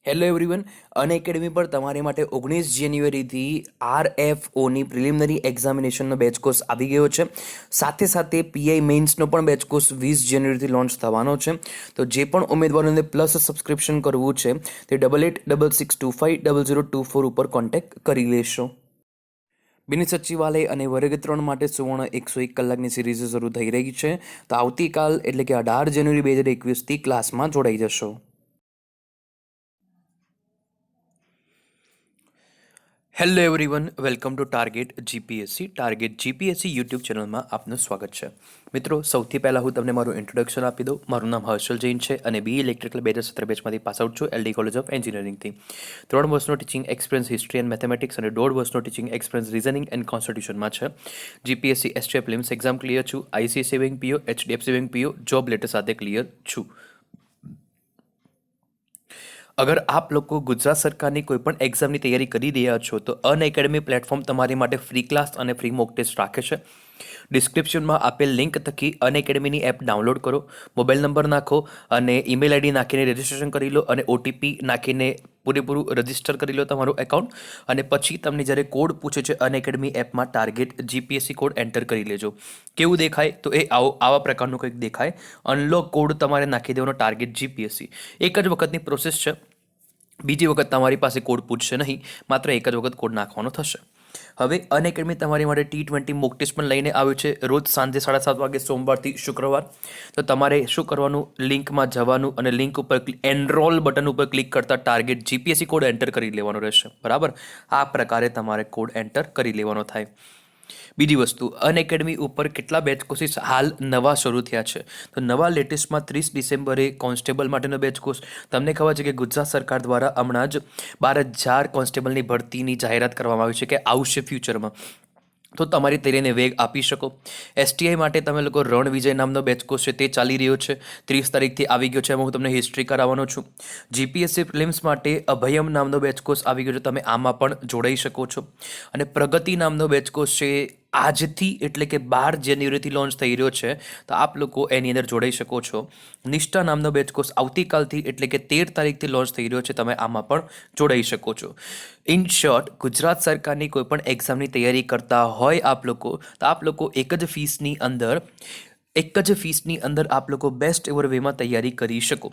Hello everyone, Unacademy પર તમારી માટે 19 જાન્યુઆરીથી RFOની પ્રિલિમિનરી એક્ઝામિનેશનનો બેચ કોર્સ આવી ગયો છે. સાથે સાથે પીઆઈ મેઇન્સનો પણ બેચ કોર્સ 20 જાન્યુઆરીથી લોન્ચ થવાનો છે. તો જે પણ ઉમેદવારોને પ્લસ સબસ્ક્રિપ્શન કરવું છે તે 8866250024 ઉપર કોન્ટેક્ટ કરી લેશો. બિન સચિવાલય અને વર્ગ 3 માટે સુવર્ણ 101 કલાકની સિરીઝ શરૂ થઈ રહી છે. તો આવતીકાલ એટલે કે 18 જાન્યુઆરી 2021થી ક્લાસમાં જોડાઈ જશો. Hello everyone, welcome to target GPSC YouTube ચેનલમાં આપનું સ્વાગત છે. મિત્રો, સૌથી પહેલાં હું તમને મારું ઇન્ટ્રોડક્શન આપી દઉં. મારું નામ હર્ષલ જૈન છે અને BE ઇલેક્ટ્રિકલ 2017 બેચમાંથી પાસ આઉટ છું LD કોલેજ ઓફ એન્જિનિયરિંગથી. 3 વર્ષનો teaching experience history and mathematics અને 1.5 વર્ષનો ટીચિંગ એક્સપિરિયન્સ રીઝનિંગ એન્ડ કોન્સ્ટિટ્યુશનમાં છે. GPSC STA prelims exam clear છું. ICSE bank PO, HDFC bank PO job letter સાથે ક્લિયર છું. અગર આપ લોકો ગુજરાત સરકારની કોઈ પણ એક્ઝામની તૈયારી કરી રહ્યા છો તો અનએકેડમી પ્લેટફોર્મ તમારી માટે ફ્રી ક્લાસ અને ફ્રી મોક ટેસ્ટ રાખે છે. ડિસ્ક્રિપ્શનમાં આપેલ લિંક થકી અનએકેડમીની એપ ડાઉનલોડ કરો, મોબાઈલ નંબર નાખો અને ઈમેલ આઈડી નાખીને રજિસ્ટ્રેશન કરી લો અને OTP નાખીને પૂરેપૂરું રજિસ્ટર કરી લો તમારું એકાઉન્ટ. અને પછી તમને જ્યારે કોડ પૂછે છે અનએકેડમી એપમાં ટાર્ગેટ જીપીએસસી કોડ એન્ટર કરી લેજો. કેવું દેખાય તો એ આવા પ્રકારનું કંઈક દેખાય. અનલોક કોડ તમારે નાખી દેવાનો ટાર્ગેટ જીપીએસસી. એક જ વખતની પ્રોસેસ છે. બીજી વખત તમારી પાસે કોડ પૂછશે નહીં, માત્ર એક જ વખત કોડ નાખવાનો થશે. હવે અનએકેડમી તમારી માટે T20 મોક ટેસ્ટ પણ લઈને આવ્યું છે, રોજ સાંજે 7:30 વાગે સોમવારથી શુક્રવાર. તો તમારે શું કરવાનું, લિંકમાં જવાનું અને લિંક ઉપર એનરોલ બટન ઉપર ક્લિક કરતા ટાર્ગેટ જીપીએસસી કોડ એન્ટર કરી લેવાનો રહેશે. બરાબર, આ પ્રકારે તમારે કોડ એન્ટર કરી લેવાનો થાય. બીજી વસ્તુ, અનએકેડમી ઉપર કેટલા બેચ કોર્સિસ હાલ નવા શરૂ થયા છે. તો નવા લેટેસ્ટમાં 30 ડિસેમ્બરે કોન્સ્ટેબલ માટેનો બેચ કોર્સ. તમને ખબર છે કે ગુજરાત સરકાર દ્વારા હમણાં જ 12,000 કોન્સ્ટેબલની ભરતીની જાહેરાત કરવામાં આવી છે કે આવશે ફ્યુચરમાં. તો તમારી તૈયારીને વેગ આપી શકો. STI માટે તમે લોકો રણ વિજય નામનો બેચ કોર્સ છે તે ચાલી રહ્યો છે, 30 તારીખથી આવી ગયો છે. એમાં હું તમને હિસ્ટ્રી કરાવવાનો છું. જીપીએસસી પ્રિલિમ્સ માટે અભયમ નામનો બેચ કોર્સ આવી ગયો છે, તમે આમાં પણ જોડાઈ શકો છો. અને પ્રગતિ નામનો બેચ કોર્સ છે, આજથી એટલે કે 12 જાન્યુઆરીથી લોન્ચ થઈ રહ્યો છે, તો આપ લોકો એની અંદર જોડાઈ શકો છો. નિષ્ઠા નામનો બેચ કોર્સ આવતીકાલથી એટલે કે 13 તારીખથી લોન્ચ થઈ રહ્યો છે, તમે આમાં પણ જોડાઈ શકો છો. ઇન શોર્ટ, ગુજરાત સરકારની કોઈ પણ એક્ઝામની તૈયારી કરતા હોય આપ લોકો, તો આપ લોકો એક જ ફીસની અંદર આપ લોકો બેસ્ટ એવર વેમાં તૈયારી કરી શકો.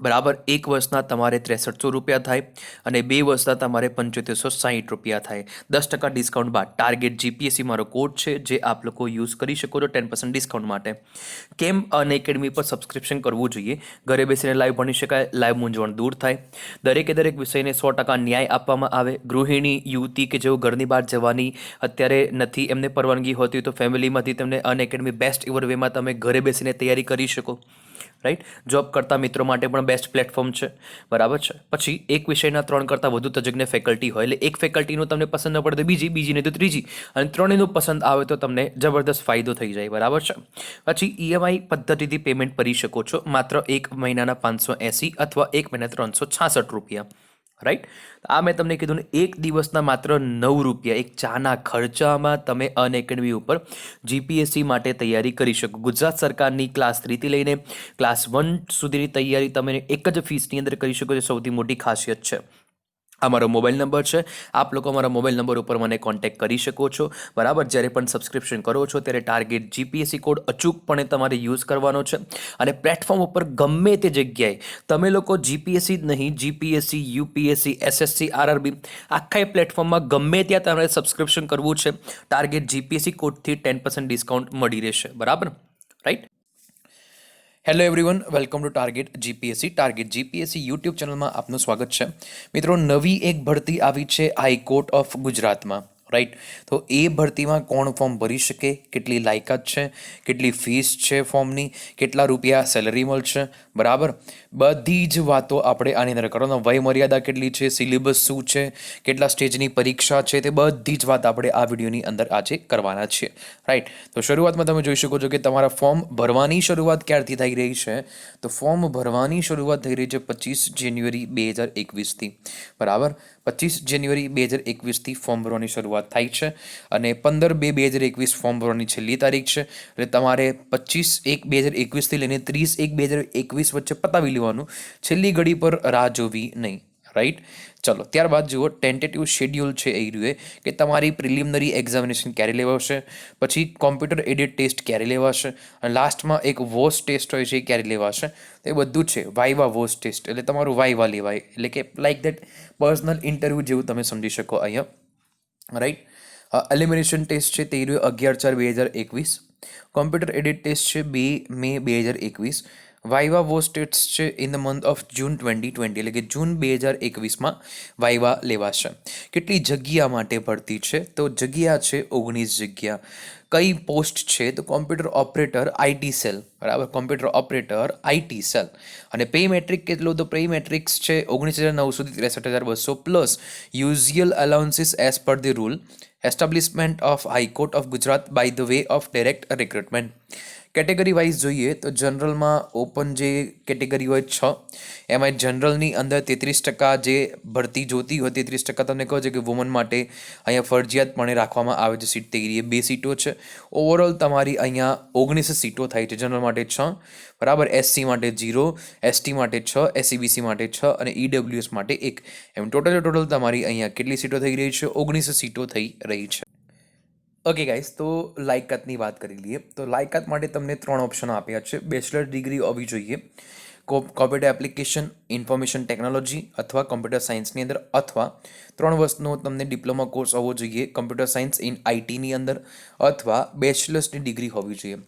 બરાબર, 1 વર્ષના તમારે 6300 રૂપિયા થાય અને 2 વર્ષના તમારે 7560 રૂપિયા થાય. 10% ડિસ્કાઉન્ટ બાદ ટાર્ગેટ જીપીએસસી મારો કોડ છે, જે આપ લોકો યુઝ કરી શકો છો 10% ડિસ્કાઉન્ટ માટે. કેમ અનએકેડમી પર સબસ્ક્રિપ્શન કરવું જોઈએ? ઘરે બેસીને લાઈવ ભણી શકાય, લાઈવ મૂંઝવણ દૂર થાય, દરેક વિષયને 100% ન્યાય આપવામાં આવે. ગૃહિણી, યુવતી કે જેઓ ઘરની બહાર જવાની અત્યારે નથી, એમને પરવાનગી હોતી તો ફેમિલીમાંથી તમને અનએકેડમી બેસ્ટ એવર વેમાં તમે ઘરે બેસીને તૈયારી કરી શકો. રાઈટ, જોબ કરતા મિત્રો માટે પણ બેસ્ટ પ્લેટફોર્મ છે. બરાબર છે. પછી એક વિષયના 3 કરતાં વધુ તજજ્ઞ ફેકલ્ટી હોય, એટલે એક ફેકલ્ટીનું તમને પસંદ ન પડે તો બીજીને તો ત્રીજી, અને ત્રણેયનું પસંદ આવે તો તમને જબરદસ્ત ફાયદો થઈ જાય. બરાબર છે. પછી EMI પદ્ધતિથી પેમેન્ટ કરી શકો છો, માત્ર 1 મહિનાના 580 અથવા 1 મહિના 366 રૂપિયા. રાઈટ, આ મેં તમને કીધું ને, એક દિવસના માત્ર 9 રૂપિયા, એક ચાના ખર્ચામાં તમે અનએકેડમી ઉપર જીપીએસસી માટે તૈયારી કરી શકો. ગુજરાત સરકારની ક્લાસ 3 થી લઈને ક્લાસ 1 સુધીની તૈયારી તમે એક જ ફીસની અંદર કરી શકો છો. સૌથી મોટી ખાસિયત છે. આ મારો મોબાઈલ નંબર છે, આપ લોકો મારા મોબાઈલ નંબર ઉપર મને કોન્ટેક્ટ કરી શકો છો. બરાબર, જ્યારે પણ સબસ્ક્રિપ્શન કરો છો ત્યારે ટાર્ગેટ જીપીએસસી કોડ અચૂકપણે તમારે યુઝ કરવાનો છે. અને પ્લેટફોર્મ ઉપર ગમે તે જગ્યાએ તમે લોકો જીપીએસસી જ નહીં, જીપીએસસી, UPSC, SSC, RRB, આખા પ્લેટફોર્મમાં ગમે ત્યાં તમારે સબસ્ક્રિપ્શન કરવું છે, ટાર્ગેટ જીપીએસસી કોડથી 10% ડિસ્કાઉન્ટ મળી રહેશે. બરાબર, right. Hello everyone, welcome to target GPSC YouTube ચેનલમાં આપનું સ્વાગત છે. મિત્રો, નવી એક ભરતી આવી છે હાઈકોર્ટ ઓફ ગુજરાતમાં. રાઈટ, તો એ ભરતીમાં કોણ ફોર્મ ભરી શકે, કેટલી લાયકાત છે, કેટલી ફીસ છે ફોર્મની, કેટલા રૂપિયા સેલરી મળશે. બરાબર, બધી જ વાતો આપણે આની અંદર કરવાનો. વય મર્યાદા કેટલી છે, સિલેબસ શું છે, કેટલા સ્ટેજની પરીક્ષા છે, તે બધી જ વાત આપણે આ વિડીયોની અંદર આજે કરવાના છીએ. રાઈટ, તો શરૂઆતમાં તમે જોઈ શકો છો કે તમારા ફોર્મ ભરવાની શરૂઆત ક્યારથી થઈ રહી છે. તો ફોર્મ ભરવાની શરૂઆત થઈ રહી છે 25 જાન્યુઆરી 2021થી. બરાબર, 25 જાન્યુઆરી 2021થી ફોર્મ ભરવાની શરૂઆત થાય છે અને 15/2/2021 ફોર્મ ભરવાની છેલ્લી તારીખ છે. એટલે તમારે 25/1/2021થી લઈને 30/1/2021 વચ્ચે પતાવી લેવાનું. છેલ્લી ઘડી પર રાહ જોવી નહીં. રાઈટ. ચલો ત્યારબાદ જુઓ ટેન્ટેટિવ શેડ્યુલ છે એ રહ્યું કે તમારી પ્રિલિમિનરી એક્ઝામિનેશન ક્યારે લેવાશે, પછી કોમ્પ્યુટર એડેડ ટેસ્ટ ક્યારે લેવાશે, અને લાસ્ટમાં એક વોસ ટેસ્ટ હોય છે એ ક્યારે લેવાશે. તો એ બધું છે વાઇવા વોસ ટેસ્ટ, એટલે તમારું વાઇવા લેવાય, એટલે કે લાઈક દેટ પર્સનલ ઇન્ટરવ્યૂ જેવું તમે સમજી શકો અહીંયા. રાઈટ. એલિમિનેશન ટેસ્ટ છે તે રહ્યું 11/4/2021. કોમ્પ્યુટર એડિટ ટેસ્ટ છે 2 મે 2021. વાઇવા વોસ ટેસ્ટ છે in the month of June 2020, એટલે કે જૂન 2021માં વાઇવા લેવાશે. કેટલી જગ્યા માટે ભરતી છે? તો જગ્યા છે 19 જગ્યા. કઈ પોસ્ટ છે? તો કોમ્પ્યુટર ઓપરેટર આઈટી સેલ, બરાબર, કોમ્પ્યુટર ઓપરેટર આઈટી સેલ. અને પે મેટ્રિક કેટલું? તો પે મેટ્રિક્સ છે 19,900 થી 63,200 plus usual allowances as per the rule establishment of high court of Gujarat by the way of direct recruitment. Category wise જોઈએ તો જનરલમાં open જે category હોય 6, એમાં જનરલની અંદર 33% જે ભરતી જોતી હોય 33% તમને કહો છે કે વુમન માટે અહીંયા ફરજિયાતપણે રાખવામાં આવે છે સીટ, તે 2 સીટો છે. ઓવરઓલ તમારી અહીંયા 19 સીટો થાય છે. જનરલ માટે 6, બરાબર, એસસી માટે 0, એસટી માટે 6, એસસીબીસી માટે 6 અને ઈડબ્લ્યુએસ માટે 1. એમ ટોટલ તમારી અહીંયા કેટલી સીટો થઈ રહી છે? 19 સીટો થઈ રહી છે. ઓકે ગાઈસ, તો લાયકાતની વાત કરી લઈએ. તો લાયકાત માટે તમને 3 ઓપ્શન આપ્યા છે. બેચલર ડિગ્રી હોવી જોઈએ કોમ્પ્યુટર એપ્લિકેશન, ઇન્ફોર્મેશન ટેકનોલોજી અથવા કોમ્પ્યુટર સાયન્સની અંદર, અથવા 3 વર્ષનો તમને ડિપ્લોમા કોર્સ હોવો જોઈએ કોમ્પ્યુટર સાયન્સ ઇન આઈટીની અંદર, અથવા બેચલર્સની ડિગ્રી હોવી જોઈએ.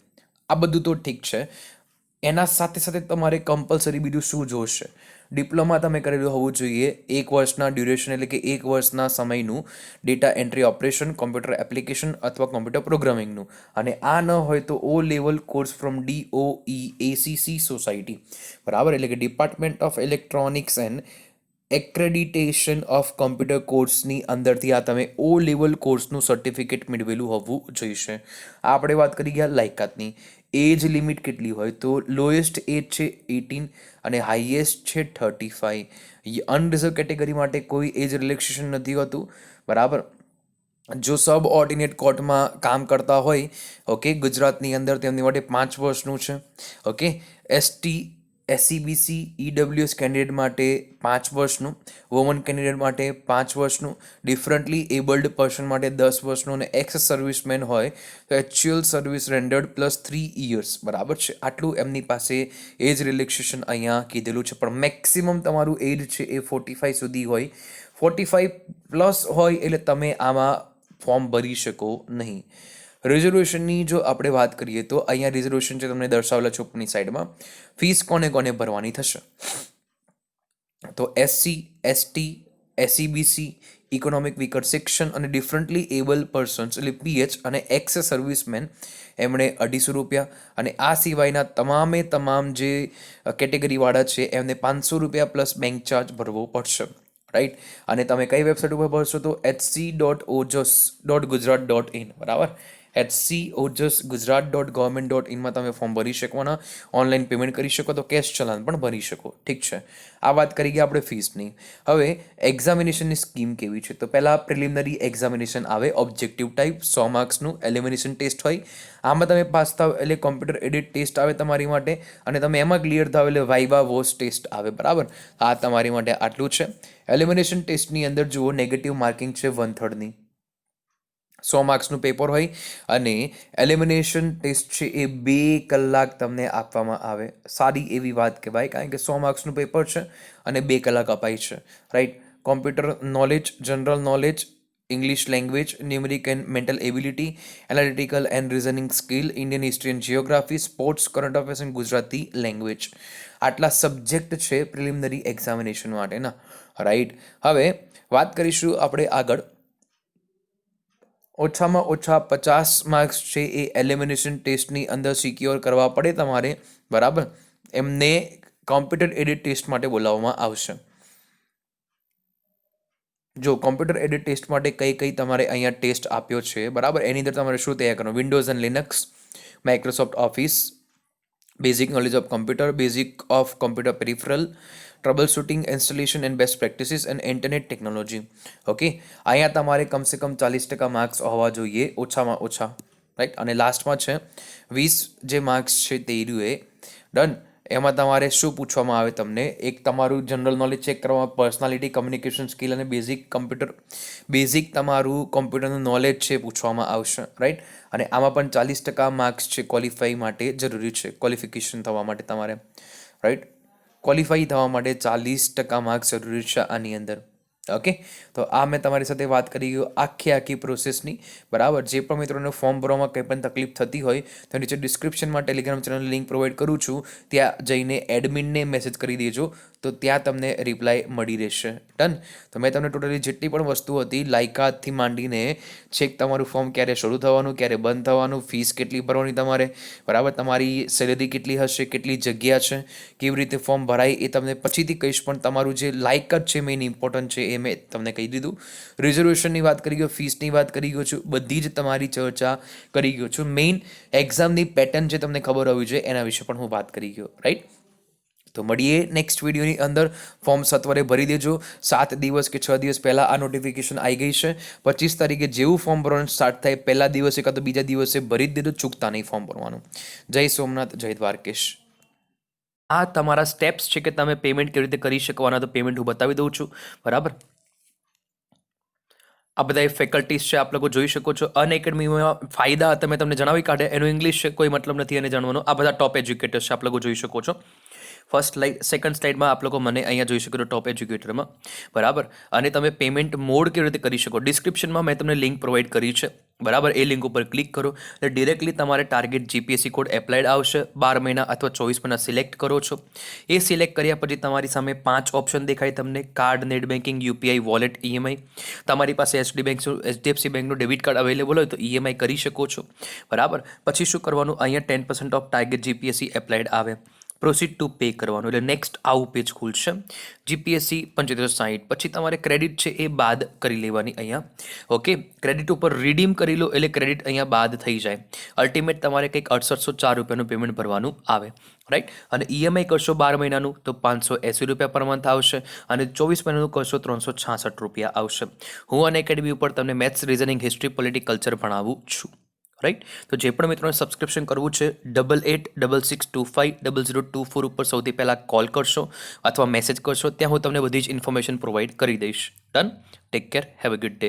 આ બધું તો ઠીક છે. એના સાથે સાથે તમારે કમ્પલસરી બીજું શું જોશે? ડિપ્લોમા તમે કરેલું હોવું જોઈએ 1 વર્ષના ડ્યુરેશન, એટલે કે 1 વર્ષના સમયનું data entry operation, computer application અથવા કોમ્પ્યુટર પ્રોગ્રામિંગનું. અને આ ન હોય તો O level course from DOE-ACC society, બરાબર, એટલે કે department of electronics and accreditation of computer કોર્સની અંદરથી આ તમે ઓ લેવલ કોર્સનું સર્ટિફિકેટ મેળવેલું હોવું જોઈશે. આ આપણે વાત કરી ગયા લાયકાતની. એજ લિમિટ કેટલી હોય? તો લોએસ્ટ એજ છે 18 અને હાઈએસ્ટ છે 35. અનરિઝર્વ કેટેગરી માટે કોઈ એજ રિલેક્સેશન નથી હોતું, બરાબર. જો સબ ઓર્ડિનેટ કોર્ટમાં કામ કરતા હોય, ઓકે, ગુજરાતની અંદર, તેમની માટે 5 વર્ષનું છે. Okay. ST, SCBC, EWS candidate માટે 5 વર્ષનું, વુમન કેન્ડિડેટ માટે 5 વર્ષનું, ડિફરન્ટલી એબલ્ડ પર્સન માટે 10 વર્ષનું, અને એક્સ સર્વિસમેન હોય તો એક્ચ્યુઅલ સર્વિસ રેન્ડર્ડ પ્લસ 3 યર્સ, બરાબર છે. આટલું એમની પાસે એજ રિલેક્સેશન અહીંયા કીધેલું છે. પણ મેક્સિમમ તમારું એજ છે એ 45 સુધી હોય. 45 પ્લસ હોય એટલે તમે આમાં ફોર્મ ભરી શકો નહીં. રિઝર્વેશનની જો આપણે વાત કરીએ તો અહીંયા રિઝર્વેશન છે તમને દર્શાવેલા છે ઉપરની સાઈડમાં. ફીસ કોને કોને ભરવાની થશે? તો SC, ST, SCBC, economic weaker section અને ડિફરન્ટલી એબલ પર્સન્સ એટલે પીએચ અને એક્સ સર્વિસમેન, એમણે 250 રૂપિયા. અને આ સિવાયના તમામ જે કેટેગરીવાળા છે એમને 500 રૂપિયા પ્લસ બેંક ચાર્જ ભરવો પડશે. રાઈટ. અને તમે કઈ વેબસાઇટ ઉપર ભરશો? તો hc.ojs.gujarat.in, બરાબર, hc.ojs.gujarat.government.in તમે ફોર્મ ભરી શકવાના. ઓનલાઈન પેમેન્ટ કરી શકો તો કેશ ચલાન પણ ભરી શકો. ઠીક છે. આ વાત કરી ગયા આપણે ફીસની. હવે એક્ઝામિનેશનની સ્કીમ કેવી છે? તો પહેલાં પ્રિલિમિનરી એક્ઝામિનેશન આવે ઓબ્જેક્ટિવ ટાઈપ, 100 માર્ક્સનું એલિમિનેશન ટેસ્ટ હોય. આમાં તમે પાસ થાવ એટલે કોમ્પ્યુટર એડિટ ટેસ્ટ આવે તમારી માટે, અને તમે એમાં ક્લિયર થાવ એટલે વાઇવા વોસ ટેસ્ટ આવે, બરાબર. આ તમારી માટે આટલું છે. એલિમિનેશન ટેસ્ટની અંદર જુઓ નેગેટિવ માર્કિંગ છે 1/3ની, 100 માર્ક્સનું પેપર હોય. અને એલિમિનેશન ટેસ્ટ છે એ 2 કલાક તમને આપવામાં આવે. સારી એવી વાત કહેવાય, કારણ કે 100 માર્ક્સનું પેપર છે અને 2 કલાક અપાય છે. Right. Computer knowledge, general knowledge, English language, numeric and mental ability, analytical and reasoning skill, Indian history and geography, sports, current affairs and Gujarati language. આટલા સબ્જેક્ટ છે પ્રિલિમિનરી એક્ઝામિનેશન માટેના. રાઈટ. હવે વાત કરીશું આપણે આગળ. ઓછામાં ઓછા 50 માર્ક્સ છે એ એલિમિનેશન ટેસ્ટની અંદર સિક્યોર કરવા પડે તમારે, બરાબર. એમને કોમ્પ્યુટર એડિટ ટેસ્ટ માટે બોલાવવામાં આવશે. જો કોમ્પ્યુટર એડિટ ટેસ્ટ માટે કઈ તમારે અહીંયા ટેસ્ટ આપ્યો છે, બરાબર, એની અંદર તમારે શું તૈયાર કરવાનું? Windows and Linux, Microsoft office, basic knowledge of computer, basic of computer peripheral, trouble shooting, installation and best practices and internet technology. Okay. અહીંયા તમારે કમસે કમ 40% માર્ક્સ હોવા જોઈએ ઓછામાં ઓછા. રાઈટ. અને લાસ્ટમાં છે 20 જે માર્ક્સ છે તે રહ્યું એ ડન. એમાં તમારે શું પૂછવામાં આવે તમને, એક તમારું જનરલ નોલેજ ચેક કરવામાં, પર્સનાલિટી, કમ્યુનિકેશન સ્કિલ અને બેઝિક તમારું કોમ્પ્યુટરનું નોલેજ છે પૂછવામાં આવશે, રાઈટ. અને આમાં પણ 40% માર્ક્સ છે ક્વોલિફાઈ માટે જરૂરી છે, ક્વોલિફિકેશન થવા માટે તમારે, રાઈટ. ક્વોલિફાઈ થવા માટે 40% માર્ક્સ જરૂરી છે આની અંદર. ઓકે, તો આ મેં તમારી સાથે વાત કરી ગયો આખી પ્રોસેસની, બરાબર. જે પણ મિત્રોને ફોર્મ ભરવામાં કંઈ પણ તકલીફ થતી હોય તો નીચે ડિસ્ક્રિપ્શનમાં ટેલિગ્રામ ચેનલની લિંક પ્રોવાઈડ કરું છું, ત્યાં જઈને એડમિનને મેસેજ કરી દેજો, તો ત્યાં તમને રિપ્લાય મળી રહેશે. ડન. તો મેં તમને ટોટલી જેટલી પણ વસ્તુ હતી લાયકાતથી માંડીને છેક તમારું ફોર્મ ક્યારે શરૂ થવાનું, ક્યારે બંધ થવાનું, ફીસ કેટલી ભરવાની તમારે, બરાબર, તમારી સેલેરી કેટલી હશે, કેટલી જગ્યા છે, કેવી રીતે ફોર્મ ભરાય એ તમને પછીથી કહીશ, પણ તમારું જે લાયકાત છે મેઇન ઇમ્પોર્ટન્ટ છે એ મેં તમને કહી દીધું. રિઝર્વેશનની વાત કરી ગયો, ફીસની વાત કરી ગયો છું, બધી જ તમારી ચર્ચા કરી ગયો છું. મેઇન એક્ઝામની પેટર્ન જે તમને ખબર હોવી જોઈએ એના વિશે પણ હું વાત કરી ગયો, રાઈટ. તો મળીએ નેક્સ્ટ વિડીયોની અંદર. ફોર્મ સત્વરે ભરી દેજો. 7 દિવસ કે 6 દિવસ પહેલાં આ નોટિફિકેશન આવી ગઈ છે. 25 તારીખે જેવું ફોર્મ ભરવાનું સ્ટાર્ટ થાય પહેલા દિવસે કાં તો બીજા દિવસે ભરી જ દેજો, ચૂકતા નહીં ફોર્મ ભરવાનું. જય સોમનાથ, જય દ્વારકેશ. આ તમારા સ્ટેપ્સ છે કે તમે પેમેન્ટ કેવી રીતે કરી શકવાના, તો પેમેન્ટ હું બતાવી દઉં છું, બરાબર. આ બધા ફેકલ્ટીઝ છે, આપ લોકો જોઈ શકો છો. અનએકેડમીમાં ફાયદા તમે તમને જણાવી કાઢે, એનું ઇંગ્લિશ છે, કોઈ મતલબ નથી એને જાણવાનો. આ બધા ટોપ એજ્યુકેટર્સ છે, આપ લોકો જોઈ શકો છો. ફર્સ્ટ સ્લાઇડ, સેકન્ડ સ્લાઇડમાં આપ લોકો મને અહીંયા જોઈ શકો છો ટોપ એજ્યુકેટરમાં, બરાબર. અને તમે પેમેન્ટ મોડ કેવી રીતે કરી શકો, ડિસ્ક્રિપ્શનમાં મેં તમને લિંક પ્રોવાઈડ કરી છે, બરાબર. એ લિંક ઉપર ક્લિક કરો એટલે ડિરેક્ટલી તમારે ટાર્ગેટ જીપીએસસી કોડ એપ્લાઇડ આવશે. 12 મહિના અથવા 24 મહિના સિલેક્ટ કરો છો. એ સિલેક્ટ કર્યા પછી તમારી સામે 5 ઓપ્શન દેખાય તમને: card, net banking, UPI, wallet, EMI. તમારી પાસે એચડીએફસી બેંકનું ડેબિટ કાર્ડ અવેલેબલ હોય તો ઈએમઆઈ કરી શકો છો, બરાબર. પછી શું કરવાનું, અહીંયા 10% ઓફ ટાર્ગેટ જીપીએસસી એપ્લાઇડ આવે. પ્રોસીડ ટુ પે કરવાનું એટલે નેક્સ્ટ આવું પેજ ખુલશે. જીપીએસસી 7560, પછી તમારે ક્રેડિટ છે એ બાદ કરી લેવાની અહીંયા. ઓકે, ક્રેડિટ ઉપર રિડીમ કરી લો એટલે ક્રેડિટ અહીંયા બાદ થઈ જાય. અલ્ટિમેટ તમારે કંઈક 6804 રૂપિયાનું પેમેન્ટ ભરવાનું આવે, રાઈટ. અને ઈએમઆઈ કરશો 12 મહિનાનું તો 580 રૂપિયા પર મંથ આવશે, અને 24 મહિનાનું કરશો 366 રૂપિયા આવશે. હું અનએકેડમી ઉપર તમને maths, reasoning, history, polity, culture ભણાવું છું, રાઈટ. તો જે પણ મિત્રોને સબસ્ક્રિપ્શન કરવું છે 8866250024 ઉપર સૌથી પહેલાં કોલ કરશો અથવા મેસેજ કરશો, ત્યાં હું તમને બધી જ ઇન્ફોર્મેશન પ્રોવાઈડ કરી દઈશ. Done. Take care, have a good day.